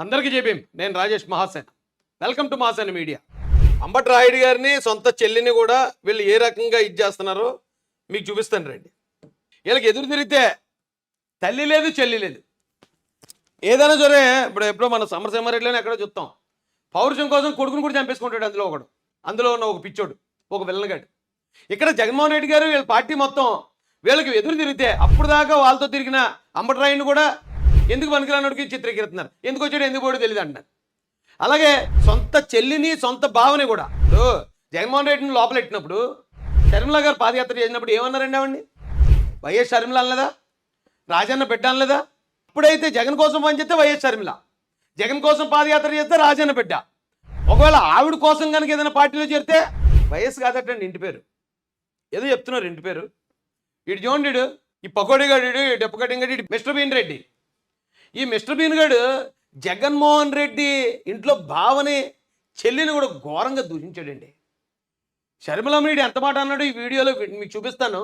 అందరికీ చెప్పేం నేను Rajesh Mahasena. Welcome to Mahasena media. Ambati Rayudu గారిని సొంత చెల్లిని కూడా వీళ్ళు ఏ రకంగా చేస్తున్నారో మీకు చూపిస్తాను రండి. వీళ్ళకి ఎదురు తిరిగితే తల్లి లేదు చెల్లి లేదు. ఏదైనా సరే ఇప్పుడు ఎప్పుడో మన సమరసింహారెడ్డిలోనే ఎక్కడో చూస్తాం, పౌరుషం కోసం కొడుకుని కూడా చంపేసుకుంటాడు అందులో ఉన్న ఒక పిచ్చోడు, ఒక విల్లనగాడు. ఇక్కడ జగన్మోహన్ రెడ్డి గారు వీళ్ళ పార్టీ మొత్తం వీళ్ళకి ఎదురు తిరిగితే అప్పుడు దాకా వాళ్ళతో తిరిగిన అంబటి రాయుడిని కూడా ఎందుకు పనికిరానోడికి చిత్రీకరిస్తున్నారు, ఎందుకు వచ్చాడు ఎందుకు పోయాడో తెలియదు అంటున్నారు. అలాగే సొంత చెల్లిని సొంత భావని కూడా ఇప్పుడు జగన్మోహన్ రెడ్డిని లోపలెట్టినప్పుడు షర్మిల గారు పాదయాత్ర చేసినప్పుడు ఏమన్నారండి ఆవిడ్ని? వైఎస్ షర్మిల అనలేదా, రాజన్న బిడ్డ అనలేదా? ఇప్పుడైతే జగన్ కోసం పనిచేస్తే వైఎస్ షర్మిల, జగన్ కోసం పాదయాత్ర చేస్తే రాజన్న బిడ్డ. ఒకవేళ ఆవిడ కోసం కనుక ఏదైనా పార్టీలో చేరితే వైఎస్ కాదటండి ఇంటి పేరు, ఏదో చెప్తున్నారు ఇంటి పేరు. ఇటు చూడండి, ఈ పకోడీ గాడు, డెప్పు కటింగ్ గడి, మిస్టర్ బీన్ రెడ్డి. ఈ మిస్టర్ బీన్ గాడు జగన్మోహన్ రెడ్డి ఇంట్లో భావని చెల్లిని కూడా ఘోరంగా దూషించాడండి. షర్మిలమ్మరెడ్డి ఎంత మాట అన్నాడు ఈ వీడియోలో మీకు చూపిస్తాను.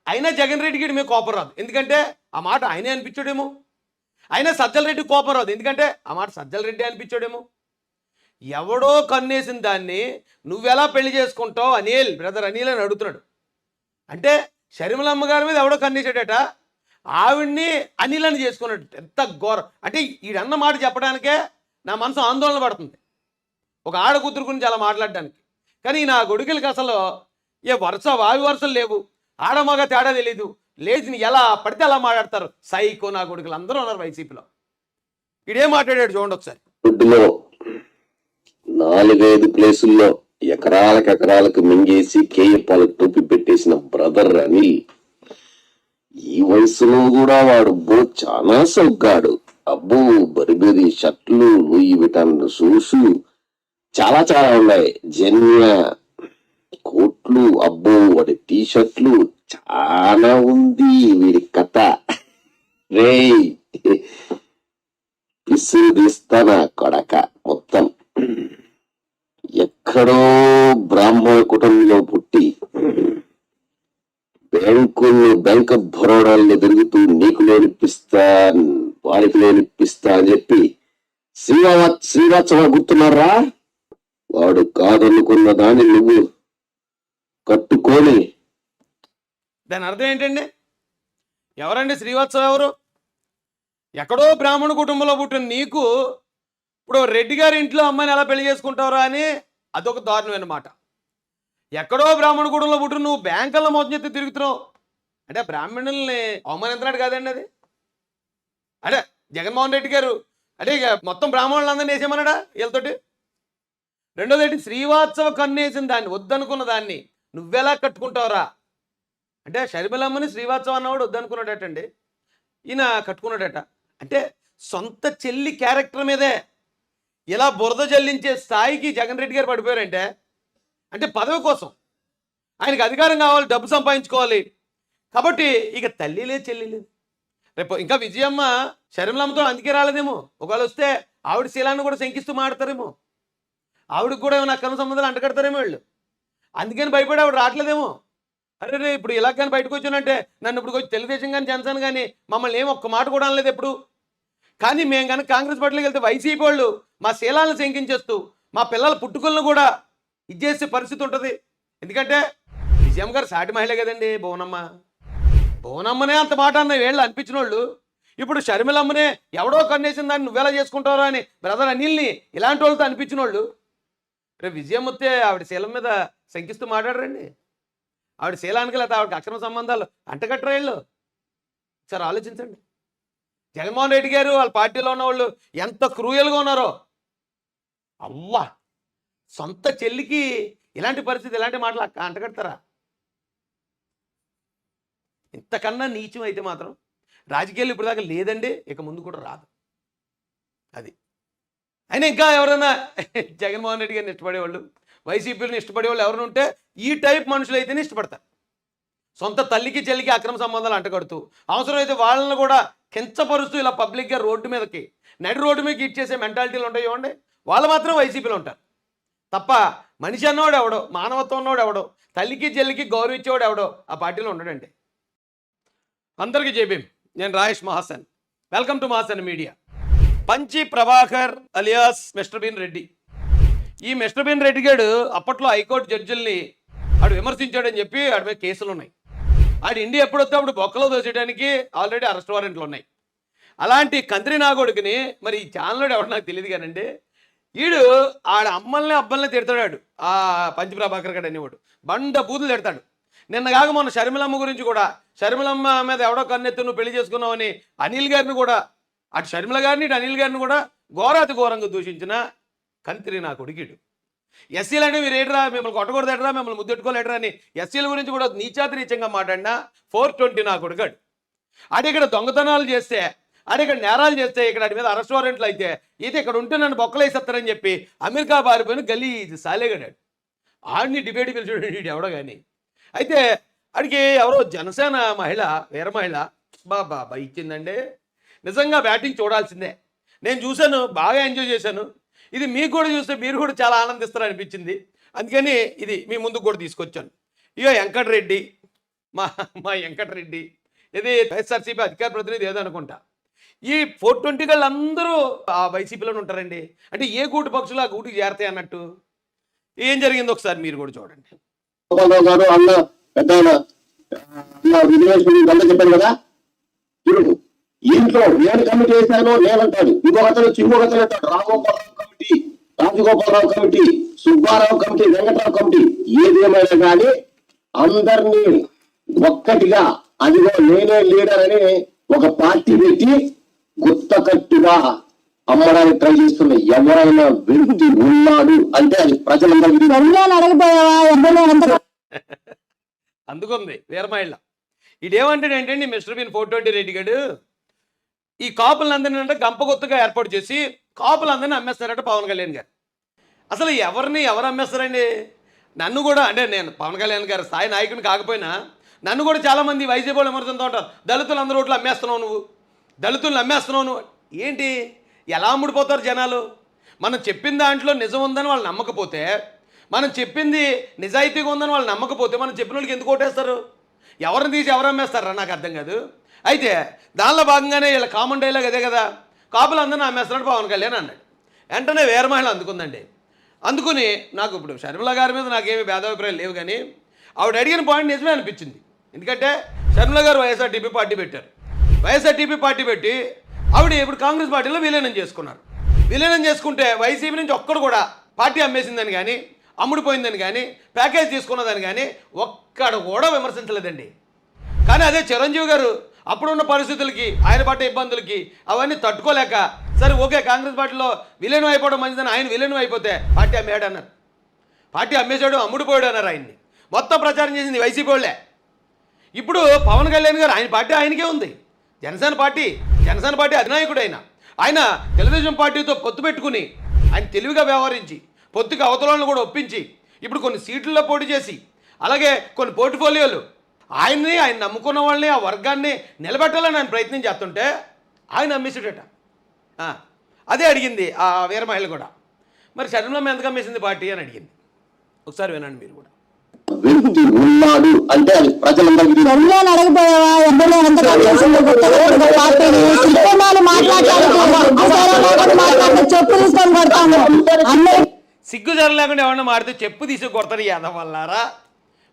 అయినా జగన్ రెడ్డికి మీకు కోపం రాదు, ఎందుకంటే ఆ మాట ఆయనే అనిపించాడేమో. అయినా సజ్జల రెడ్డి కోపం రాదు, ఎందుకంటే ఆ మాట సజ్జల రెడ్డి అనిపించాడేమో. ఎవడో కన్నేసిన దాన్ని నువ్వెలా పెళ్లి చేసుకుంటావు అనిల్, బ్రదర్ అనిల్ అని అడుగుతున్నాడు. అంటే షర్మిలమ్మ గారి మీద ఎవడో కన్నేసాడట, ఆవిడ్ని అనిల్ అని చేసుకున్నాడు. ఎంత ఘోరం అంటే ఈడన్న మాట చెప్పడానికే నా మనసు ఆందోళన పడుతుంది, ఒక ఆడ కూతురు గురించి అలా మాట్లాడడానికి. కానీ నా కొడుకులకి అసలు ఏ వరుస వావి వరుసలు లేవు, ఆడమగ తేడా తెలీదు, లేచిని ఎలా పడితే అలా మాట్లాడతారు. సైకో నా కొడుకులు అందరూ ఉన్నారు వైసీపీలో. ఈడేం మాట్లాడాడు చూడండి ఒకసారి. 4-5 ప్లేసుల్లో ఎకరాలకు మింగేసి కేయపాలకు టోపీ పెట్టేసిన బ్రదర్ అని ఈ వయసులో కూడా వాడు చాలా సౌగాడు. అబ్బో బరిబెరి షర్ట్లు, లూయి విటామిన్ షూస్ చాలా ఉన్నాయి, జన్య కోట్లు, అబ్బో వాడి టీ షర్ట్లు చాలా ఉంది వీడి కథ. రే పిసులు తీస్తానా కొడక మొత్తం. ఎక్కడో బ్రాహ్మణ కుటుంబంలో పుట్టి బ్యాంక్ ఆఫ్ బరోడాల్ని తిరుగుతూ నీకు లేనిపిస్తా వాడికి లేనిపిస్తా అని చెప్పి శ్రీవాత్సవ గుర్తున్నారా? వాడు కాదనుకున్న దాన్ని నువ్వు కట్టుకొని. దాని అర్థం ఏంటండి? ఎవరండి శ్రీవాత్సవ? ఎవరు? ఎక్కడో బ్రాహ్మణ కుటుంబంలో పుట్టిన నీకు ఇప్పుడు రెడ్డి గారి ఇంట్లో అమ్మాయిని ఎలా పెళ్లి చేసుకుంటావురా అని అదొక దారుణమైన మాట. ఎక్కడో బ్రాహ్మణ కుటుంబంలో పుట్టిన నువ్వు బ్యాంకుల్లో మోసం చేస్తే తిరుగుతున్నావు అంటే బ్రాహ్మణుల్ని అవమానించినట్టు కాదండి అది. అంటే జగన్మోహన్ రెడ్డి గారు అంటే ఇక మొత్తం బ్రాహ్మణులందరినీ వేసేమన్నాడా వీళ్ళతోటి? రెండోది ఏంటి, శ్రీవాత్సవ కన్నేసిన దాన్ని, వద్దనుకున్న దాన్ని నువ్వెలా కట్టుకుంటావురా అంటే షర్మిలమ్మని శ్రీవాత్సవ అన్నవాడు వద్దనుకున్నాడటండి, ఈయన కట్టుకున్నాడట. అంటే సొంత చెల్లి క్యారెక్టర్ మీదే ఇలా బురద జల్లించే స్థాయికి జగన్ రెడ్డి గారు పడిపోయారంటే అంటే పదవి కోసం ఆయనకు అధికారం కావాలి, డబ్బు సంపాదించుకోవాలి కాబట్టి ఇక తల్లి లేదు చెల్లి లేదు. రేపు ఇంకా విజయమ్మ షర్మిలమ్మతో అందుకే రాలేదేమో, ఒకవేళ వస్తే ఆవిడ శీలాన్ని కూడా శంకిస్తూ మాడతారేమో, ఆవిడకి కూడా ఏమైనా అక్రమ సంబంధాలు అంటగడతారేమో వీళ్ళు, అందుకని భయపడి ఆవిడ రావట్లేదేమో. అరే రే ఇప్పుడు ఇలా కానీ బయటకు వచ్చానంటే నన్ను ఇప్పుడు వచ్చి తెలుగుదేశం కానీ జనసేన కానీ మమ్మల్ని ఏం ఒక్క మాట కూడా అనలేదు ఎప్పుడు. కానీ మేము కనుక కాంగ్రెస్ పార్టీలోకి వెళ్తే వైసీపీ వాళ్ళు మా శీలాలను శంకించేస్తూ మా పిల్లల పుట్టుకలను కూడా ఇచ్చేసే పరిస్థితి ఉంటుంది. ఎందుకంటే విజయమ్మ గారు సాటి మహిళ కదండి, భువనమ్మనే అంత మాట అన్న వీళ్ళు అనిపించిన వాళ్ళు ఇప్పుడు షర్మిలమ్మనే ఎవడో కన్నేసిన దాన్ని నువ్వెలా చేసుకుంటారో అని బ్రదర్ అనిల్ని ఇలాంటి వాళ్ళతో అనిపించిన వాళ్ళు రేపు విజయమ్మతే ఆవిడ శీలం మీద శంకిస్తూ మాట్లాడరండి. ఆవిడ శీలానికి లేకపోతే ఆవిడకి అక్రమ సంబంధాలు అంటగట్టరా వీళ్ళు? సరే ఆలోచించండి. జగన్మోహన్ రెడ్డి గారు వాళ్ళ పార్టీలో ఉన్న వాళ్ళు ఎంత క్రూయల్గా ఉన్నారో. అవ్వా సొంత చెల్లికి ఇలాంటి పరిస్థితి, ఇలాంటి మాటలు అంటగడతారా? ఇంతకన్నా నీచం అయితే మాత్రం రాజకీయాలు ఇప్పుడు దాకా లేదండి, ఇక ముందు కూడా రాదు. అది అయినా ఇంకా ఎవరైనా జగన్మోహన్ రెడ్డి గారిని ఇష్టపడేవాళ్ళు, వైసీపీని ఇష్టపడేవాళ్ళు ఎవరైనా ఉంటే ఈ టైప్ మనుషులు అయితేనే ఇష్టపడతారు. సొంత తల్లికి చెల్లికి అక్రమ సంబంధాలు అంటగడుతూ అవసరమైతే వాళ్ళని కూడా కించపరుస్తూ ఇలా పబ్లిక్గా రోడ్డు మీదకి నడి రోడ్డు మీదకి ఇచ్చేసే మెంటాలిటీలు ఉంటాయి చూడండి, వాళ్ళు మాత్రం వైసీపీలో ఉంటారు తప్ప మనిషి అన్నవాడు ఎవడో, మానవత్వం ఉన్నవాడు ఎవడో, తల్లికి చెల్లికి గౌరవించేవాడు ఎవడో ఆ పార్టీలో ఉండడండి. అందరికీ జై భీమ్. నేను Rajesh Mahasen. Welcome to Mahasena media. Panchi Prabhakar alias mister Bean Reddy. ఈ మిస్టర్ బీన్ రెడ్డి గారు అప్పట్లో హైకోర్టు జడ్జిల్ని ఆడు విమర్శించాడని చెప్పి ఆడి మీద కేసులు ఉన్నాయి. ఆడు ఇండియా ఎప్పుడొస్తే అప్పుడు బొక్కలో దోసేయడానికి ఆల్రెడీ అరెస్ట్ వారెంట్లు ఉన్నాయి. అలాంటి కంత్రి నాగోడికిని మరి ఈ ఛానల్ ఎవరు నాకు తెలియదు కానండి, వీడు ఆడ అమ్మల్ని అబ్బల్ని తిడతాడు. ఆ పంచి ప్రభాకర్ గారు అనేవాడు బండ బూతులు తిడతాడు. నిన్న కాక మొన్న షర్మిలమ్మ గురించి కూడా, షర్మిలమ్మ మీద ఎవడో కన్నెత్తి నువ్వు పెళ్లి చేసుకున్నావని అనిల్ గారిని కూడా, అటు షర్మిల గారిని ఇటు అనిల్ గారిని కూడా ఘోరాతి ఘోరంగా దూషించిన కంత్రి నా కొడుకుడు. ఎస్సీలు అంటే మీరు ఏడరా, మిమ్మల్ని కొట్టకూడదెడరా, మిమ్మల్ని ముద్దెట్టుకోలేడరా అని ఎస్సీల గురించి కూడా నీచాతి నీచంగా మాట్లాడినా 420 నా కొడుకాడు. అటు ఇక్కడ దొంగతనాలు చేస్తే, అటు ఇక్కడ నేరాలు చేస్తే, ఇక్కడ అటు మీద అరెస్ట్ వారెంట్లు అయితే, ఇది ఇక్కడ ఉంటే నన్ను బొక్కలేసేస్తారని చెప్పి అమెరికా పారిపోయిన గలీజ్ సాలేగడాడు. ఆడిని డిబేట్ పిలిచాడు ఎవడో కానీ. అయితే ఆడికి ఎవరో జనసేన మహిళ, వీర మహిళ బాబా ఇచ్చిందండి. నిజంగా బ్యాటింగ్ చూడాల్సిందే. నేను చూశాను, బాగా ఎంజాయ్ చేశాను. ఇది మీకు కూడా చూస్తే మీరు కూడా చాలా ఆనందిస్తారు అనిపించింది. అందుకని ఇది మీ ముందుకు కూడా తీసుకొచ్చాను. ఇక వెంకటరెడ్డి, మా వెంకటరెడ్డి ఇది వైఎస్ఆర్సీపీ అధికార ప్రతినిధి ఏదో అనుకుంటా. ఈ 420 వాళ్ళు అందరూ ఆ వైసీపీలోనే ఉంటారండి. అంటే ఏ గూటి పక్షులు ఆ గూటికి చేరతాయి అన్నట్టు. ఏం జరిగిందో ఒకసారి మీరు కూడా చూడండి. చెప్పాను కదా, చూడు ఇంట్లో నేను కమిటీ వేశాను నేనంటాడు, ఇంకొకతను ఇంకొకతను అంటాడు, Ramagopalarao committee, Rajagopalarao committee, Subbarao committee, Venkatarao committee, ఏది ఏమైనా కానీ అందరినీ ఒక్కటిగా అదిగో నేనే లీడర్ అని ఒక పార్టీ పెట్టి గుత్తకట్టుగా అమ్మడానికి ట్రై చేస్తున్న ఎవరైనా వ్యక్తి ఉన్నాడు అంటే అది ప్రజలందరికీ అందుకుంది వీరమహిళ. ఇదేమంటాడు ఏంటండి మిస్టర్ బీన్ 420 రెడ్డి గడు ఈ కాపులందరినీ అంటే గంపగొత్తుగా ఏర్పాటు చేసి కాపులందరినీ అమ్మేస్తారట పవన్ కళ్యాణ్ గారు. అసలు ఎవరు అమ్మేస్తారండి? నన్ను కూడా, అంటే నేను పవన్ కళ్యాణ్ గారు స్థాయి నాయకుని కాకపోయినా నన్ను కూడా చాలామంది వైసీపీ వాళ్ళు విమర్శిస్తూ ఉంటారు. దళితులు అందరూ ఓట్లు అమ్మేస్తున్నావు నువ్వు, దళితులను అమ్మేస్తున్నావు నువ్వు. ఏంటి ఎలా అమ్ముడిపోతారు జనాలు? మనం చెప్పిన దాంట్లో నిజం ఉందని వాళ్ళు నమ్మకపోతే, మనం చెప్పింది నిజాయితీగా ఉందని వాళ్ళు నమ్మకపోతే మనం చెప్పిన వాళ్ళకి ఎందుకు ఓటేస్తారు? ఎవరిని తీసి ఎవరు అమ్మేస్తారా నాకు అర్థం కాదు. అయితే దానిలో భాగంగానే వీళ్ళ కామన్ డైలాగ్ అదే కదా, కాపులు అందరినీ అమ్మేస్తున్నాడు పవన్ కళ్యాణ్ అన్నాడు. వెంటనే వేరే మహిళ అందుకుందండి. అందుకుని నాకు ఇప్పుడు షర్మిల గారి మీద నాకేమీ భేదాభిప్రాయాలు లేవు, కానీ ఆవిడ అడిగిన పాయింట్ నిజమే అనిపించింది. ఎందుకంటే షర్మిల గారు వైఎస్ఆర్టీపీ పార్టీ పెట్టారు. వైఎస్ఆర్టీపీ పార్టీ పెట్టి ఆవిడ ఇప్పుడు కాంగ్రెస్ పార్టీలో విలీనం చేసుకున్నారు. విలీనం చేసుకుంటే వైసీపీ నుంచి ఒక్కడు కూడా పార్టీ అమ్మేసిందని కానీ, అమ్ముడిపోయిందని కానీ, ప్యాకేజ్ తీసుకున్నదని కానీ ఒక్కడ కూడా విమర్శించలేదండి. కానీ అదే చిరంజీవి గారు అప్పుడున్న పరిస్థితులకి, ఆయన పడ్డ ఇబ్బందులకి అవన్నీ తట్టుకోలేక, సరే ఓకే కాంగ్రెస్ పార్టీలో విలీనం అయిపోవడం మంచిదని ఆయన విలీనం అయిపోతే పార్టీ అమ్మేయాడు అన్నారు. పార్టీ అమ్మేశాడు, అమ్ముడిపోయాడు అన్నారు. ఆయన్ని మొత్తం ప్రచారం చేసింది వైసీపీ వాళ్ళే. ఇప్పుడు పవన్ కళ్యాణ్ గారు ఆయన పార్టీ ఆయనకే ఉంది, జనసేన పార్టీ అధినాయకుడు ఆయన తెలుగుదేశం పార్టీతో పొత్తు పెట్టుకుని ఆయన తెలివిగా వ్యవహరించి పొత్తుకి అవతలను కూడా ఒప్పించి ఇప్పుడు కొన్ని సీట్లలో పోటీ చేసి, అలాగే కొన్ని పోర్ట్ఫోలియోలు ఆయన నమ్ముకున్న వాళ్ళని, ఆ వర్గాన్ని నిలబెట్టాలని ఆయన ప్రయత్నం చేస్తుంటే ఆయన అమ్మేసాడట. అదే అడిగింది ఆ వీర మహిళ కూడా. మరి షర్మిలమ్మ ఎందుకు అమ్మేసింది పార్టీ అని అడిగింది. ఒకసారి వినండి మీరు కూడా. వ్యక్తి ఉన్నాడు అంటే అది ప్రజలందరికీ సిగ్గుజారం లేకుండా ఎవరైనా మాడితే చెప్పు తీసి కొడతారు యాదవల్లారా.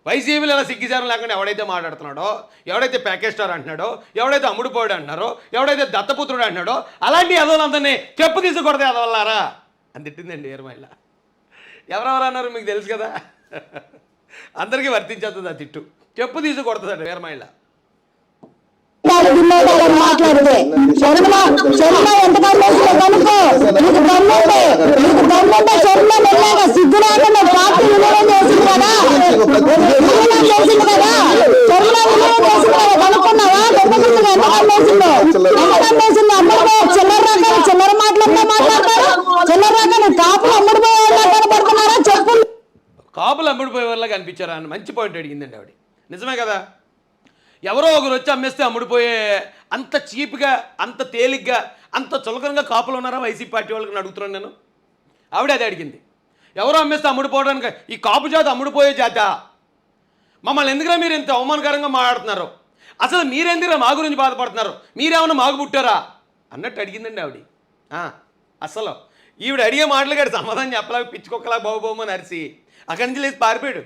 వైసీపీలో ఇలా సిగ్గుజారం లేకుండా ఎవడైతే మాట్లాడుతున్నాడో, ఎవడైతే ప్యాకేజ్ స్టార్ అంటున్నాడో, ఎవడైతే అమ్ముడుపోయాడు అంటున్నారో, ఎవడైతే దత్తపుత్రుడు అంటున్నాడో అలాంటి యాదవులందరినీ చెప్పు తీసి కొడతా యాదవల్లారా అని తిట్టిందండి వీరమహిళ. ఎవరెవరు అన్నారు మీకు తెలుసు కదా, అందరికీ వర్తించేస్తుంది ఆ తిట్టు. చెప్పు తీసి కొడుతుందండి వీరమహిళ. మాట్లాడితే సిగ్గు లేకుండా పార్టీ విలీనం చేసింది కదా, విలీనం చేసింది కదా, కనుక్కున్నావా? ఎంత అమ్ముడుపో చిల్లర మాటలంతా మాట్లాడతారు. చిల్లర రకాలు కాపులు అమ్ముడుపోయే వాళ్ళ కనపడుతున్నారా? చెప్పు. కాపులు అమ్ముడిపోయే వాళ్ళ కనిపించారా అని మంచి పాయింట్ అడిగిందండి ఆవిడ. నిజమే కదా, ఎవరో ఒకరు వచ్చి అమ్మేస్తే అమ్ముడిపోయే అంత చీప్గా, అంత తేలిగ్గా, అంత చులకనగా కాపులు ఉన్నారా వైసీపీ పార్టీ వాళ్ళకి అడుగుతున్నాను నేను. ఆవిడ అదే అడిగింది. ఎవరో అమ్మేస్తే అమ్ముడిపోవడానికి ఈ కాపు జాతి అమ్ముడిపోయే జాత, మమ్మల్ని ఎందుకురా మీరు ఇంత అవమానకరంగా మాట్లాడుతున్నారు, అసలు మీరెందుకురా మా గురించి బాధపడుతున్నారు, మీరేమన్నా మాకు పుట్టారా అన్నట్టు అడిగిందండి ఆవిడ. అసలు ఈవిడ అడిగే మాటలు కాదు సమాధానం చెప్పలేక పిచ్చుకొక్కలా బాబోమని అరిసి అక్కడి నుంచి లేచి పారిపోయాడు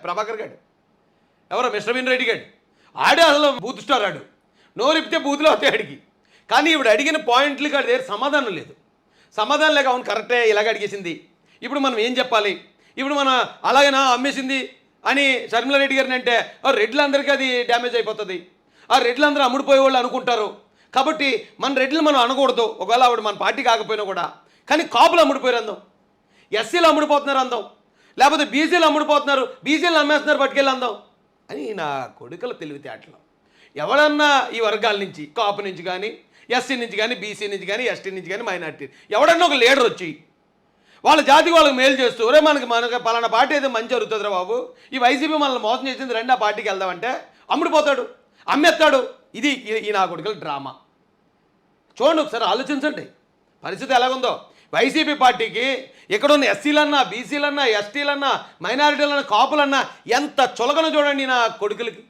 ప్రభాకర్ గారు ఎవరో మిస్టర్ బిన్ రెడ్డి గారు ఆడే అసలు బూత్ స్టార్ ఆడు నోరిపితే బూతులో అవుతాయి అడిగి. కానీ ఈవిడ అడిగిన పాయింట్లు కాదు దగ్గర సమాధానం లేదు. సమాధానం లేక అవును కరెక్టే ఇలాగ అడిగేసింది, ఇప్పుడు మనం ఏం చెప్పాలి, ఇప్పుడు మన అలాగేనా అమ్మేసింది అని షర్మిలారెడ్డి గారిని అంటే రెడ్లందరికీ అది డ్యామేజ్ అయిపోతుంది, ఆ రెడ్లందరూ అమ్ముడుపోయే వాళ్ళు అనుకుంటారు, కాబట్టి మన రెడ్లు మనం అనకూడదు, ఒకవేళ ఆవిడ మన పార్టీ కాకపోయినా కూడా. కానీ కాపులు అమ్ముడిపోయారు అందాం, ఎస్సీలు అమ్ముడిపోతున్నారు అందాం, లేకపోతే బీసీలు అమ్ముడిపోతున్నారు, బీసీలు అమ్మేస్తున్నారు పట్టుకెళ్ళి అందాం అని నా కొడుకుల తెలివితేటలు. ఎవడన్నా ఈ వర్గాల నుంచి కాపు నుంచి కానీ ఎస్సీ నుంచి కానీ బీసీ నుంచి కానీ ఎస్టీ నుంచి కానీ మైనార్టీ ఎవడన్నా ఒక లీడర్ వచ్చి వాళ్ళ జాతికి వాళ్ళకి మేలు చేస్తూ ఒరే మనకి పలానా పార్టీ అయితే మంచి జరుగుతుందిరా బాబు, ఈ వైసీపీ మనల్ని మోసం చేసింది రెండు ఆ పార్టీకి వెళ్దామంటే అమ్ముడిపోతాడు, అమ్మేస్తాడు. ఇది ఈ నా కొడుకుల డ్రామా. చూడండి ఒకసారి ఆలోచించండి పరిస్థితి ఎలాగుందో. వైసీపీ పార్టీకి ఇక్కడున్న ఎస్సీలన్నా బీసీలన్నా ఎస్టీలన్నా మైనారిటీలన్నా కాపులన్నా ఎంత చులకన చూడండి నా కొడుకులకి.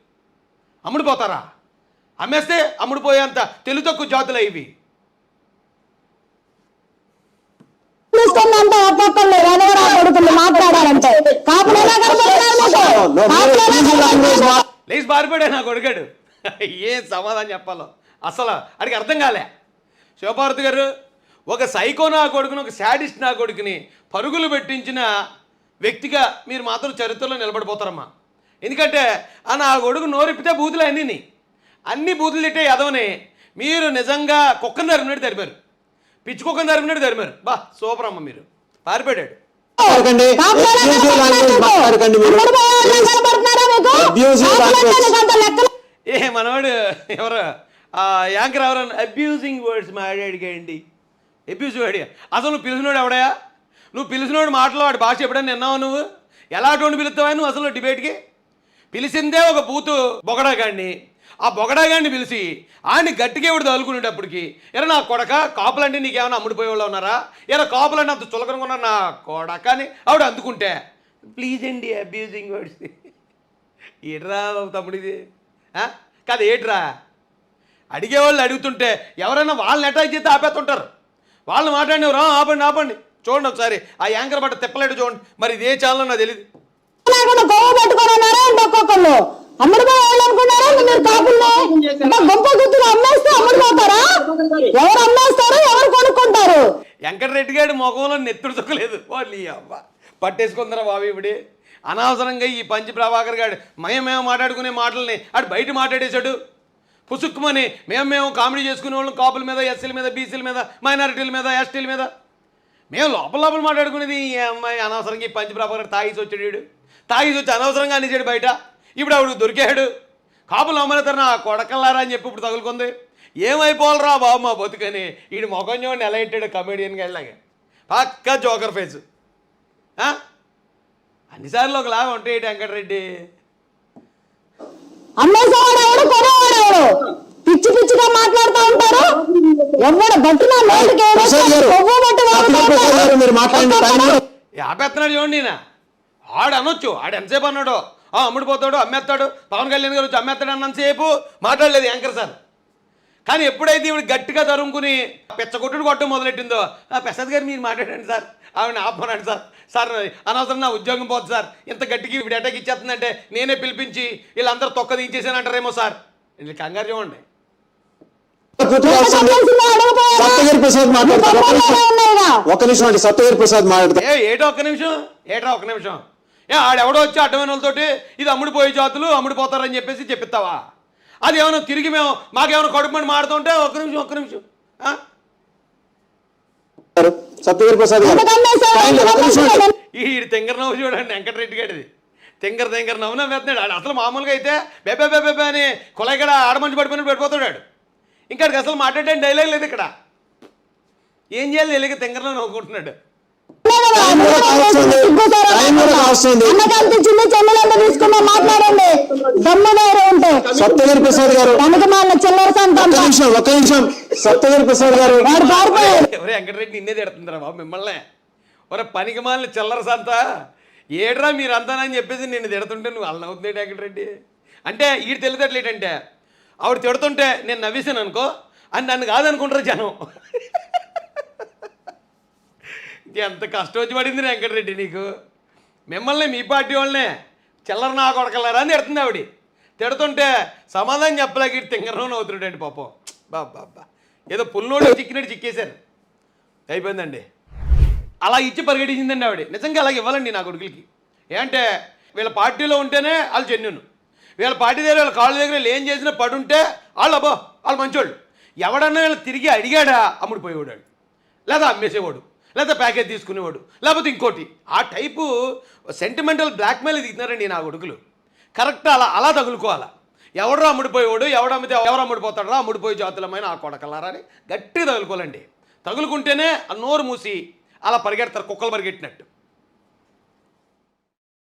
అమ్ముడిపోతారా? అమ్మేస్తే అమ్ముడిపోయేంత తెలుగు తక్కువ జాతులు ఇవి. లేచి పారిపోయాడే నా కొడుకాడు. ఏం సమాధానం చెప్పాలో అసలు అడిగి అర్థం కాలే. శివపార్వతి గారు ఒక సైకో నా కొడుకుని, ఒక శాడిస్ట్ నా కొడుకుని పరుగులు పెట్టించిన వ్యక్తిగా మీరు మాత్రం చరిత్రలో నిలబడిపోతారమ్మా. ఎందుకంటే నా కొడుకు నోరిప్పితే బూతులు అన్ని బూతులు తిట్టే ఎదవని మీరు నిజంగా కుక్కను తరిమినట్టు తరిపారు, పిచ్చి కుక్కను తరిమినట్టు తరిమారు. బా సూపర్ అమ్మ, మీరు పారిపోయాడు. మనవాడు ఎవరు యాంకర్ ఎవరన్నా అబ్యూజింగ్ వర్డ్స్ మాట్లాడికండి, అబ్యూజివ్ అడిగా. అసలు నువ్వు పిలిచినోడు ఎవడయా? నువ్వు పిలిచినోడు మాట్లాడు భాష ఎప్పుడైనా విన్నావా? నువ్వు ఎలా అటువంటి పిలుస్తావా నువ్వు అసలు డిబేట్కి? పిలిచిందే ఒక బూతు బొగడాగాడిని, ఆ బొగడాగాడిని పిలిచి ఆయన్ని గట్టిగా ఎవడు తగులుకునేటప్పటికి ఎరా నా కొడక కాపులంటే నీకేమైనా అమ్ముడిపోయే వాళ్ళు ఉన్నారా, ఎరా కాపులంటే అంత చులకనగా ఉన్నారు నా కొడక అని ఆవిడ అందుకుంటే ప్లీజ్ అండి అబ్యూజింగ్ వర్డ్స్. ఏట్రా తమ్ముడిది కాదు, ఏట్రా అడిగేవాళ్ళు అడుగుతుంటే ఎవరైనా వాళ్ళని అటాక్ చేస్తే ఆపేస్తుంటారు. వాళ్ళు మాట్లాడినవరా ఆపండి చూడండి ఒకసారి ఆ యాంకర్ బట్ట తిప్పలేడు చూడండి. మరి ఇదే ఛానల్ నాకు తెలియదు. వెంకటరెడ్డి గారి ముఖంలో నెత్తుడు చుక్కలేదు. నీ అవ్వ పట్టేసుకుందరా బాబు ఇవిడి. అనవసరంగా ఈ పంచి ప్రభాకర్ గారు మేము మాట్లాడుకునే మాటల్ని అటు బయట మాట్లాడేశాడు. పుసుక్కుమని మేము కామెడీ చేసుకునే వాళ్ళం కాపుల మీద, ఎస్సీల మీద, బీసీల మీద, మైనారిటీల మీద, ఎస్టీల మీద మేము లోపల మాట్లాడుకునేది. ఈ అమ్మాయి అనవసరంగా ఈ పంచి ప్రభాకర్ గారు తాగేసి వచ్చాడు, తాగేసి వచ్చి అనవసరంగా అనిచాడు బయట. ఇప్పుడు ఆవిడ దొరికాడు. కాపులు అమ్మలేతారు నా కొడకల్లారా అని చెప్పి ఇప్పుడు తగులుకుంది. ఏమైపోవాలరా బాబు మా బతుకని వీడి మొఖం చూడండి ఎలా పెట్టాడు కమెడియన్గా వెళ్ళాగా. పక్కా జోకర్ ఫేసు. అన్నిసార్లు ఒకలాగా ఉంటాయి వెంకటరెడ్డి. పిచ్చి పిచ్చిగా మాట్లాడుతూ ఉంటారు. ఎవరు బట్టినా ఆపేస్తున్నాడు చూడండి. ఆడు అనొచ్చు, ఆడు ఎంతసేపు అన్నాడు అమ్ముడిపోతాడు, అమ్మేస్తాడు, పవన్ కళ్యాణ్ గారు వచ్చి అమ్మేస్తాడు అన్నంతసేపు మాట్లాడలేదు యాంకర్ సార్. కానీ ఎప్పుడైతే ఇవి గట్టిగా తరుముకుని పెచ్చగొట్టుడు కొట్టడం మొదలెట్టిందో ప్రసాద్ గారు మీరు మాట్లాడండి సార్, ఆవిడ ఆపమనండి సార్ అనవసరం నా ఉద్యోగం పోతుంది సార్, ఇంత గట్టికి ఇప్పుడు అటాక్ ఇచ్చేస్తుందంటే నేనే పిలిపించి వీళ్ళందరూ తొక్క దించేసానంటారేమో సార్. వీళ్ళు కంగారు చూడండి. సప్తగిరి ప్రసాద్ ఏటా ఒక్క నిమిషం ఆడెవడో వచ్చి అడ్డమైన వాళ్ళతోటి ఇది అమ్ముడిపోయే జాతులు అమ్ముడిపోతారని చెప్పేసి చెప్పిస్తావా? అది ఏమైనా తిరిగి మాకేమైనా కడుపుమని మాడుతుంటే ఒక్క నిమిషం సప్తగిరి ప్రసాద్ ఈ తెంగర నవ్వు చూడండి వెంకటరెడ్డి గారిది. తెంగర నవ్వు వేస్తున్నాడు. అసలు మామూలుగా అయితే బెబ్బే అని కొలైగడ ఆడమంచి పడిపోయినట్టు పడిపోతాడు. ఇంకా అసలు మాట్లాడే డైలాగ్ లేదు ఇక్కడ. ఏం చేయాలి తెలియక తెంగరలో నవ్వుకుంటున్నాడు. సప్తగిరి ప్రసాద్ గారు ఒక్క నిమిషం సప్తగిరి ప్రసాద్ గారు ఎవరే వెంకటరెడ్డి నిన్నే తిడుతుందిరా బాబు మిమ్మల్ని. ఒరే పనికి మాలిన చిల్లర సంత ఏడ్రా మీరు అంతానని చెప్పేసి నేను తిడుతుంటే నువ్వు అలా నవ్వుతున్నాడు వెంకటరెడ్డి. అంటే వీడు తెలియదట్లేటంటే ఆవిడ తిడుతుంటే నేను నవ్వేసాను అనుకో, అని నన్ను కాదనుకుంటారు జనం. ఎంత కష్టం వచ్చి పడింది వెంకటరెడ్డి నీకు. మిమ్మల్ని మీ పార్టీ వాళ్ళనే చిల్లర నా కొడకలరా అని తిడుతుంది ఆవిడ. తిడుతుంటే సమాధానం చెప్పలేక ఇటు తింగరం అవుతున్నాడండి పాపం. బాబా ఏదో పుల్లోడు చిక్కినట్టు చిక్కేశారు. అయిపోయిందండి. అలా ఇచ్చి పరిగెట్టించిందండి ఆవిడ. నిజంగా అలాగే ఇవ్వాలండి నా కొడుకులకి. ఏంటంటే వీళ్ళ పార్టీలో ఉంటేనే వాళ్ళు జెన్యున్. వీళ్ళ పార్టీ దగ్గర వీళ్ళ కాళ్ళ దగ్గర వీళ్ళు ఏం చేసినా పడుంటే వాళ్ళు అబ్బో వాళ్ళు మంచోళ్ళు. ఎవడన్నా వీళ్ళు తిరిగి అడిగాడా అమ్ముడిపోయేవాడు, లేదా అమ్మేసేవాడు, లేదా ప్యాకేజ్ తీసుకునేవాడు, లేకపోతే ఇంకోటి. ఆ టైపు సెంటిమెంటల్ బ్లాక్మెయిల్ దిగుతున్నారండి నా కొడుకులు. కరెక్ట్ అలా తగులుకోవాలా. ఎవడో అమ్ముడిపోయేవాడు, ఎవడమ్మితే ఎవరు అమ్ముడిపోతాడో అమ్ముడిపోయే జాతులమైన ఆ కొడకలారా అని గట్టిగా తగులుకోవాలండి. తగులుకుంటేనే ఆ నోరు మూసి అలా పరిగెడతారు కుక్కలు పరిగెట్టినట్టు.